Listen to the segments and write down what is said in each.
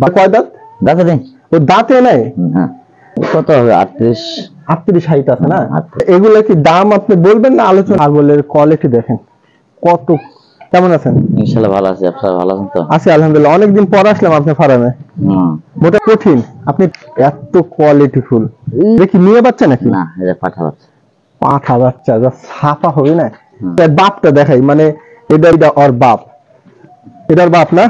বা কয় দাঁত? দাঁতে নেই, ও দাঁতে নাই। হ্যাঁ কত হবে? 38 38 হাইট আছে না? এগুলা কি দাম আপনি বলবেন না আলোচনা? ছাগলের কোয়ালিটি দেখেন কত। কেমন আছেন? ইনশাআল্লাহ ভালো আছি, আপনারা ভালো আছেন তো? আছি আলহামদুলিল্লাহ। অনেকদিন পর আসলাম আপনার ফার্মে। মোটা কঠিন, আপনি এত কোয়ালিটিফুল। দেখি মেয়ে বাচ্চা নাকি? না, এটা পাঠা বাচ্চা। পাঠা বাচ্চা যা ছাপা হবে না। তার বাপটা দেখাই, মানে এটা ওর বাপ, এটার বাপ না?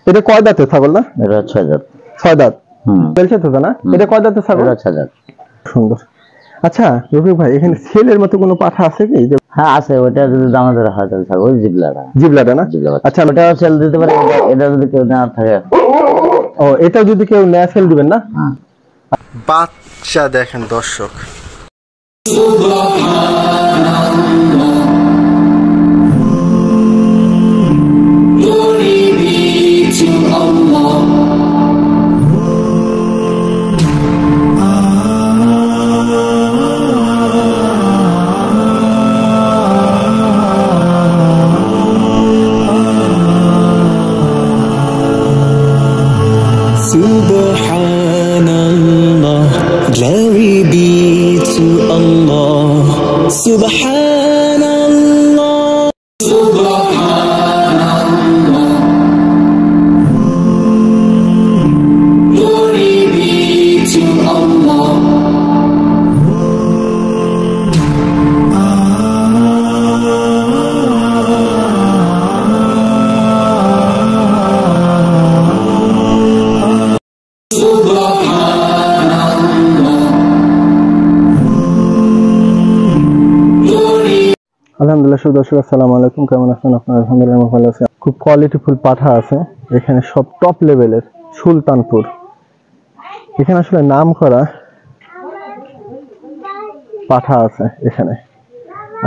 এটা কয় দাঁতের ছাগল না? এটা 6 দাঁত। 6 দাঁত বলছে তো না? এটা কয় দাঁতের ছাগল? এটা 6 দাঁত। সুন্দর। আচ্ছা রফিক ভাই, এখানে ছেলের মতো কোনো পাঠা আছে কি? হ্যাঁ আছে, ওটা যদি দামে ধরে হয় তাহলে থাকবে ওই জিবলাটা। জিবলাটা না? আচ্ছা, ওটা সেল দিতে পারে। এটা যদি কেউ নেওয়ার থাকে, ও এটা যদি কেউ নেয় সেল দিবেন না? বাচ্চা দেখেন দর্শক, Subhanallah, glory be to Allah. Subhanallah, Subhanallah, glory be to Allah. আলহামদুলিল্লাহ। দর্শক আসসালামু আলাইকুম, কেমন আছেন আপনারা? আলহামদুলিল্লাহ ভালো আছি। খুব কোয়ালিটিফুল পাঠা আছে এখানে, সব টপ লেভেলের। সুলতানপুর, এখানে আসলে নাম করা পাঠা আছে এখানে।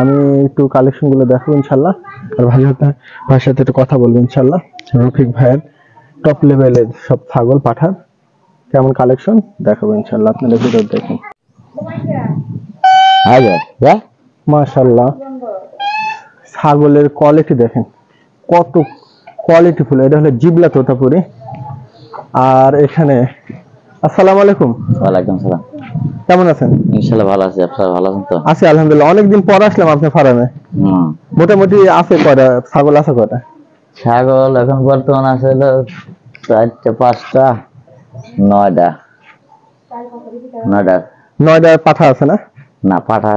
আমি একটু কালেকশন গুলো দেখাবো ইনশাল্লাহ, আর ভাইয়ের সাথে একটু কথা বলবো ইনশাল্লাহ। রফিক ভাইয়ের টপ লেভেলের সব ছাগল পাঠার কেমন কালেকশন দেখাবো ইনশাল্লাহ, আপনারা ভিডিও দেখুন। মাশাআল্লাহ, ছাগলের কোয়ালিটি দেখেন কত কোয়ালিটিফুল। এটা হলো জিবলা তোতাপুরি। আর এখানে আসসালামু আলাইকুম। ওয়ালাইকুম সালাম। কেমন আছেন? ইনশাআল্লাহ ভালো আছি, আপনারা ভালো আছেন তো? আছি আলহামদুলিল্লাহ। অনেকদিন পর আসলাম আপনার ফার্মে। মোটামুটি আছে কয়টা ছাগল? আছে কয়টা ছাগল? এখন বর্তমান আছে হলো 4টা 5টা 9টা। 9টা পাঠা আছে না? না, পাঠা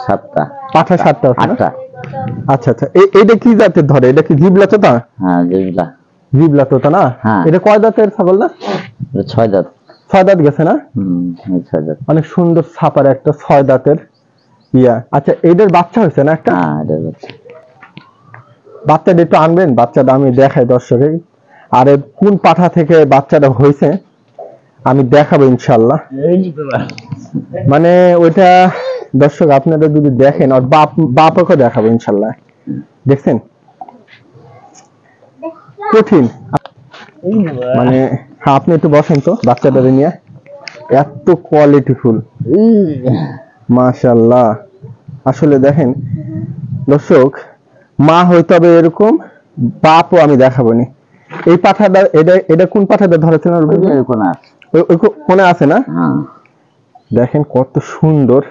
7টা। পাঠা 7টা আছে? 8টা। আচ্ছা আচ্ছা, এইটা কি জাতের ধরে? এটা কি জিবলা তোতা? হ্যাঁ জিবলা। জিবলা তোতা না? এটা কয় দাঁতের ছাগল না? 6 দাঁত। 6 দাঁত গেছে না? 6 দাঁত। অনেক সুন্দর ছাপার একটা 6 দাঁতের ইয়া। আচ্ছা এটার বাচ্চা হয়েছে না একটা? হ্যাঁ এটার বাচ্চা। বাচ্চাটা একটু আনবেন, বাচ্চাটা আমি দেখাই দর্শকে। আর কোন পাঠা থেকে বাচ্চাটা হয়েছে আমি দেখাবো ইনশাল্লাহ। মানে ওইটা দর্শক আপনারা যদি দেখেন, আর বাপকে দেখাবো ইনশাল্লাহ। দেখছেন কঠিন, মানে হ্যাঁ আপনি একটু বসেন তো বাচ্চাটা নিয়ে। এত কোয়ালিটিফুল মাশাআল্লাহ। আসলে দেখেন দর্শক, মা হইতে হবে এরকম, বাপও আমি দেখাবো নি। এই পাঠাটা, এটা কোন পাঠাটা ধরেছেন? ওই কোনে আছে না? দেখেন কত সুন্দর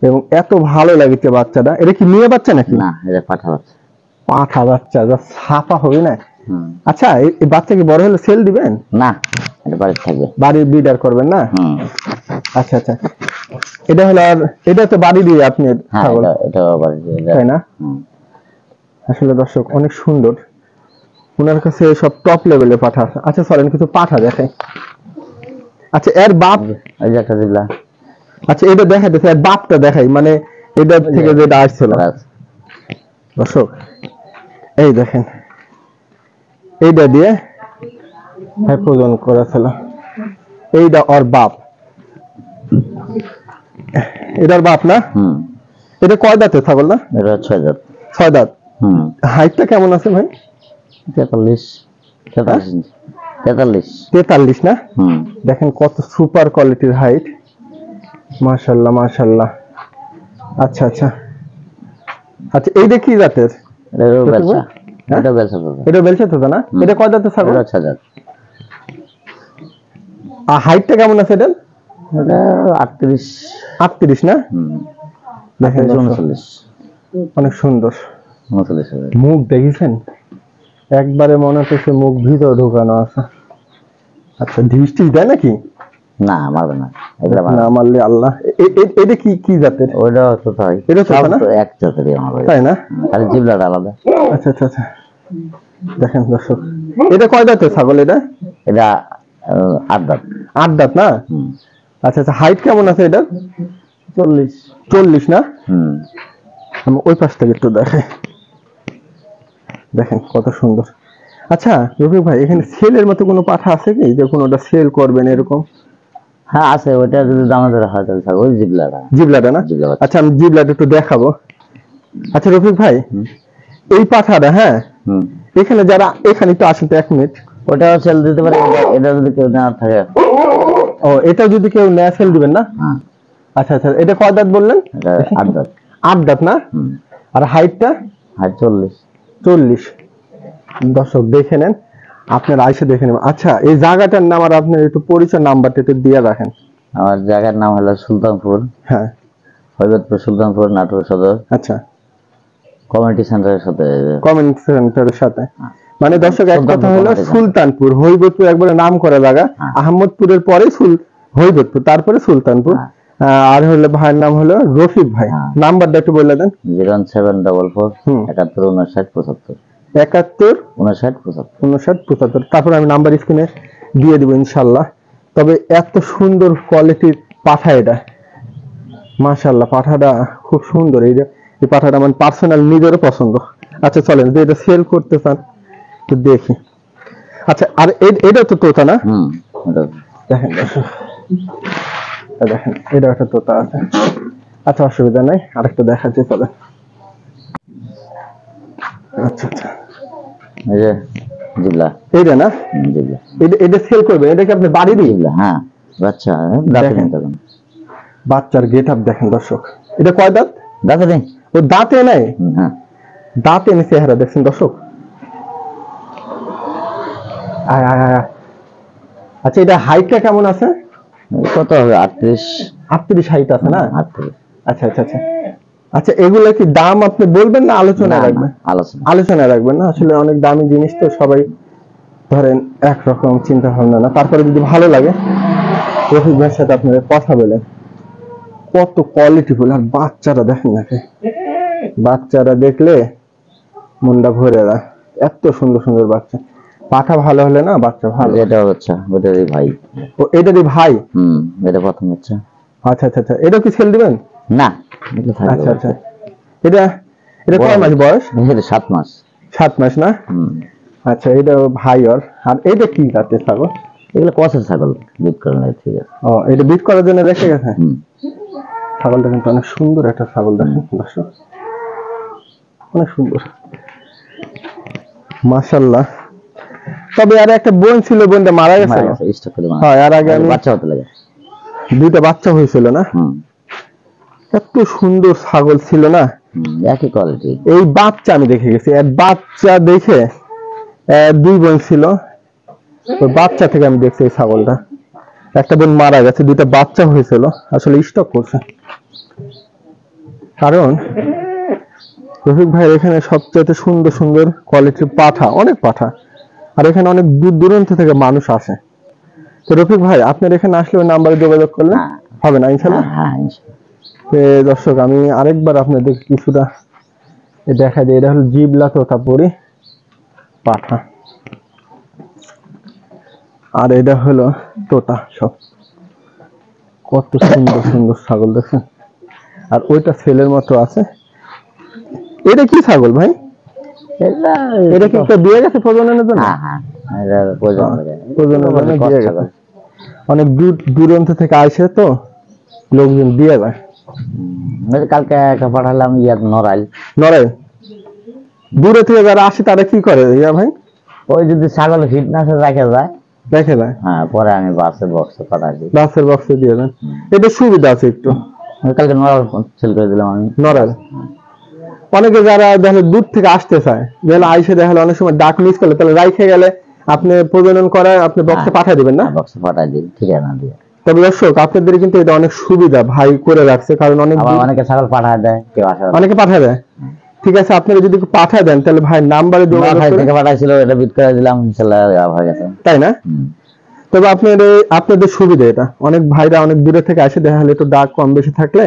এবং এত ভালো লাগছে বাচ্চাটা। এটা কি মেয়ে বাচ্চা নাকি? না, এটা পাঠা বাচ্চা। পাঠা বাচ্চা যা ছাপা হবে না। আচ্ছা এই বাচ্চা কি বড় হলে সেল দিবেন? না, এটা বাড়িতে থাকবে। বাড়ির ব্রিডার করবেন না? আচ্ছা আচ্ছা, এটা হলো, আর এটা তো বাড়ি দিয়ে আপনি ছাগল? এটা বাড়ি দিয়ে, তাই না? আসলে দর্শক অনেক সুন্দর, ওনার কাছে সব টপ লেভেলের পাঠা আছে। আচ্ছা চলেন কিছু পাঠা দেখাই। আচ্ছা এর বাপ, এই যে একটা জিবলা। আচ্ছা এটা দেখাই দিতে, এর বাপটা দেখাই, মানে এটা থেকে যেটা আসছিল দর্শক। এই দেখেন এইটা দিয়ে প্রজন করেছিল, এইটা ওর বাপ, এটার বাপ না? এটা কয় দাঁতের ছাগল না? এটা 6 দাঁত। 6 দাঁত। হাইটটা কেমন আছে ভাই? 43 না? দেখেন কত সুপার কোয়ালিটির হাইট, মাশাআল্লাহ মাশাআল্লাহ। আচ্ছা আচ্ছা আচ্ছা, এইটা কি জাতের? হ্যাঁ? এটা বেলসা তো এটা বেলচা তোতা না? এটা কয় দাঁতের ছাগল? এটা 6000 আর হাইটটা কেমন আছে এটা? এটা 38 38 না? দেখেন 39 অনেক সুন্দর। 39 মুখ দেখেছেন একবারে মনে হচ্ছে মুখ ভিতরে ঢোকানো আছে। আচ্ছা ঢিস দেয় নাকি? না মারবে না, এগুলা না মারলে আল্লাহ। এটা কি কি জাতের? ওইটা তো তাই, এটা তো সব না? তো এক জাতেরই আমার, তাই না? খালি জিবলাটা আলাদা। আচ্ছা আচ্ছা আচ্ছা দেখেন দর্শক, এটা কয় দাঁতের ছাগল এটা? এটা 8 দাঁত। 8 দাঁত না? হুম। আচ্ছা আচ্ছা হাইট কেমন আছে এটা? 40 না? হুম। আমি ওই পাশ থেকে একটু দেখেন কত সুন্দর। আচ্ছা রফিক ভাই, এখানে সেলের মতো কোনো পাঠা আছে কি, যে কোনোটা সেল করবেন এরকম? হ্যাঁ আছে, ওইটা যদি দামাদার হয় তাহলে থাকবে ওই জিবলাটা। জিবলাটা না? জিবলা বাচ্চা। আচ্ছা আমি জিবলাটা একটু দেখাবো। আচ্ছা রফিক ভাই, এই পাঠাটা, হ্যাঁ হুম। এখানে যারা এখানে একটু আসেন তো 1 মিনিট। ওটা সেল দিতে পারে, এটা যদি কেউ না থাকে। ও এটা যদি কেউ নেয় সেল দিবেন না? হ্যাঁ। আচ্ছা আচ্ছা এটা কয় দাঁত বললেন? এটা 8 দাঁত। 8 দাঁত না? হুম। আর হাইটটা? আর 40। দর্শক দেখে নেন, আপনার আইসে দেখে নেন। আচ্ছা এই জায়গাটার নাম আর আপনার একটু পরিচয় নাম্বারটা একটু দিয়ে রাখেন। আমার জায়গার নাম হলো সুলতানপুর, হ্যাঁ হযরতপুর সুলতানপুর, নাটোর সদর, আচ্ছা কমিউনিটি সেন্টারের সাথে। কমিউনিটি সেন্টারের সাথে, মানে দর্শক এক কথা সুলতানপুর হলো community সুলতানপুর, হরিবতপুর একবারে নাম করা জায়গা। হ্যাঁ। আহমদপুরের পরে হরিবতপুর, তারপরে সুলতানপুর। হ্যাঁ। আর হলো ভাইয়ের নাম হলো রফিক ভাই। হ্যাঁ। নাম্বারটা একটু বলে দেন। 01744 হুম। 71 59 75 71 59 75। 59 75। তারপর আমি নাম্বার স্ক্রিনে দিয়ে দিব ইনশাল্লাহ। তবে এত সুন্দর কোয়ালিটির পাঠা এটা, মাশাআল্লাহ পাঠাটা খুব সুন্দর। এই পাঠাটা আমার পার্সোনাল নিজেরও পছন্দ। আচ্ছা চলেন যে এটা সেল করতে চান তো দেখি। আচ্ছা আর এটা তো তোতা না? হুম। এটা দেখেন দেখেন এটা একটা তোতা আছে। আচ্ছা অসুবিধা নাই, আরেকটা দেখাচ্ছি চলে। আচ্ছা আচ্ছা এই যে জিবলা। এইটা না? জিবলা। এটা সেল করবেন? এটা কি আপনি বাড়ি দিই? জিবলা হ্যাঁ, বাচ্চা দাঁতে দেখেন। নেই তখন। বাচ্চার গেট আপ দেখেন দর্শক। এটা কয় দাঁত? দাঁতে নেই। ও দাঁতে নাই? হ্যাঁ। দাঁতে এনে চেহারা দেখছেন দর্শক। আয় আয় আয়। আচ্ছা এটা হাইটটা কেমন আছে? কত হবে? 38। 38 হাইট আছে না? 38। আচ্ছা আচ্ছা আচ্ছা আচ্ছা এগুলা কি দাম আপনি বলবেন না আলোচনায় রাখবেন? আলোচনা। আলোচনায় রাখবেন না? আসলে অনেক দামি জিনিস তো, সবাই ধরেন একরকম চিন্তা ভাবনা না। তারপরে যদি ভালো লাগে রফিক ভাইয়ের সাথে আপনাদের কথা বলে, কত কোয়ালিটিফুল। আর বাচ্চারা দেখেন নাকি, বাচ্চারা দেখলে মনটা ভরে যায়। এত সুন্দর সুন্দর বাচ্চা। পাঠা ভালো হলে না বাচ্চা ভালো। এটা বাচ্চা, ওটারই ভাই। ও এটারই ভাই? হুম। এটা প্রথম বাচ্চা। আচ্ছা আচ্ছা আচ্ছা এটা কি সেল দিবেন? না, এটা থাকবে। আচ্ছা আচ্ছা এটা এটা কয় মাস বয়স? এটা 7 মাস। 7 মাস না? হুম। আচ্ছা এটা ভাই ওর। আর এটা কি জাতের ছাগল? এগুলো কসের ছাগল, বিট করে নাই, ঠিক আছে। ও এটা বিট করার জন্য রেখে গেছে? হুম। ছাগলটা কিন্তু অনেক সুন্দর একটা ছাগল, দেখেন দর্শক অনেক সুন্দর মাশাআল্লাহ। তবে আর একটা বোন ছিল, বোনটা মারা গেছে। স্টক করে মারা। হ্যাঁ আর আগে আমি বাচ্চা হতে লাগে। 2টা বাচ্চা হয়েছিল না? হুম। এত সুন্দর ছাগল ছিল না? একই কোয়ালিটি। এই বাচ্চা আমি দেখে গেছি, আর বাচ্চা দেখে 2 বোন ছিল, ওই বাচ্চা থেকে আমি দেখছি এই ছাগলটা। একটা বোন মারা গেছে, 2টা বাচ্চা হয়েছিল, আসলে স্টক করছে। কারণ রফিক ভাই এখানে সবচেয়ে সুন্দর সুন্দর কোয়ালিটির পাঠা, অনেক পাঠা। আর এখানে অনেক দূর দূরান্ত থেকে মানুষ আসে। তো রফিক ভাই আপনার এখানে আসলে ওই নাম্বারে যোগাযোগ করলে হবে না ইনশাআল্লাহ? হ্যাঁ ইনশাআল্লাহ। দর্শক আমি আরেকবার আপনাদের কিছুটা দেখা দিই। এটা হলো জিবলা তোতাপুরি পাঠা, আর এটা হলো তোতা। সব কত সুন্দর সুন্দর ছাগল দেখছেন। আর ওইটা ছেলের মতো আছে। এটা কি ছাগল ভাই? এটা কি একটা দিয়ে গেছে প্রজননের জন্য? হ্যাঁ হ্যাঁ, এটা প্রজনন লাগে। প্রজননের জন্য দিয়ে গেছে। অনেক দূর দূরান্ত থেকে আসে তো লোকজন দিয়ে যায়। কালকে একটা পাঠালাম নড়াইল। নড়াইল দূরে থেকে যারা আসে তারা কি করে ইয়া ভাই? ওই যদি ছাগল ফিটনেসে রাখা যায়, দেখে যায়। হ্যাঁ, পরে আমি বাসের বক্সে পাঠাচ্ছি। বাসের বক্সে দিয়ে দেন, এটা সুবিধা আছে একটু। কালকে নড়াইল সেল করে দিলাম আমি। নড়াইল অনেকে যারা দেখলে দূর থেকে আসতে চায়, দেখলে আইসে দেখলে অনেক সময় ডাক মিস করলে, তাহলে রাইখে গেলে আপনি প্রজনন করায় আপনি বক্সে পাঠিয়ে দিবেন না? বক্স পাঠাই দিই, ঠিকানা দিয়ে। তবে দর্শক আপনাদের কিন্তু এটা অনেক সুবিধা ভাই করে রাখছে, কারণ অনেক আবার অনেকে ছাগল পাঠায় দেয়, কেউ আসে না। অনেকে পাঠিয়ে দেয়। ঠিক আছে, আপনারা যদি পাঠিয়ে দেন তাহলে ভাই নাম্বারে যোগাযোগ ভাই করে, থেকে পাঠাইছিল, এটা বিট করে দিলাম, ইনশাআল্লাহ হয়ে গেছে। তাই না? হুম। তবে আপনাদের সুবিধা এটা, অনেক ভাইরা অনেক দূরে থেকে আসে, দেখা হলে একটু ডাক কম বেশি থাকলে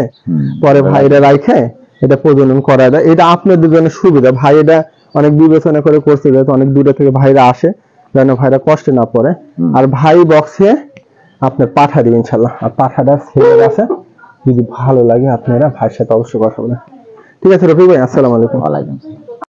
পরে ভাইরা রাইখে এটা প্রজনন করা যায়। এটা আপনাদের জন্য সুবিধা, ভাই এটা অনেক বিবেচনা করে করছে, যেহেতু অনেক দূরে থেকে ভাইরা আসে, যেন ভাইরা কষ্টে না পড়ে। আর ভাই বক্সে আপনার পাঠা দিবেন ইনশাল্লাহ। আর পাঠাটা ছেলে আছে, যদি ভালো লাগে আপনারা ভাইয়ের সাথে অবশ্যই কথা বলেন। ঠিক আছে রফিক ভাই, আসসালামু আলাইকুম। ওয়ালাইকুম আসসালাম।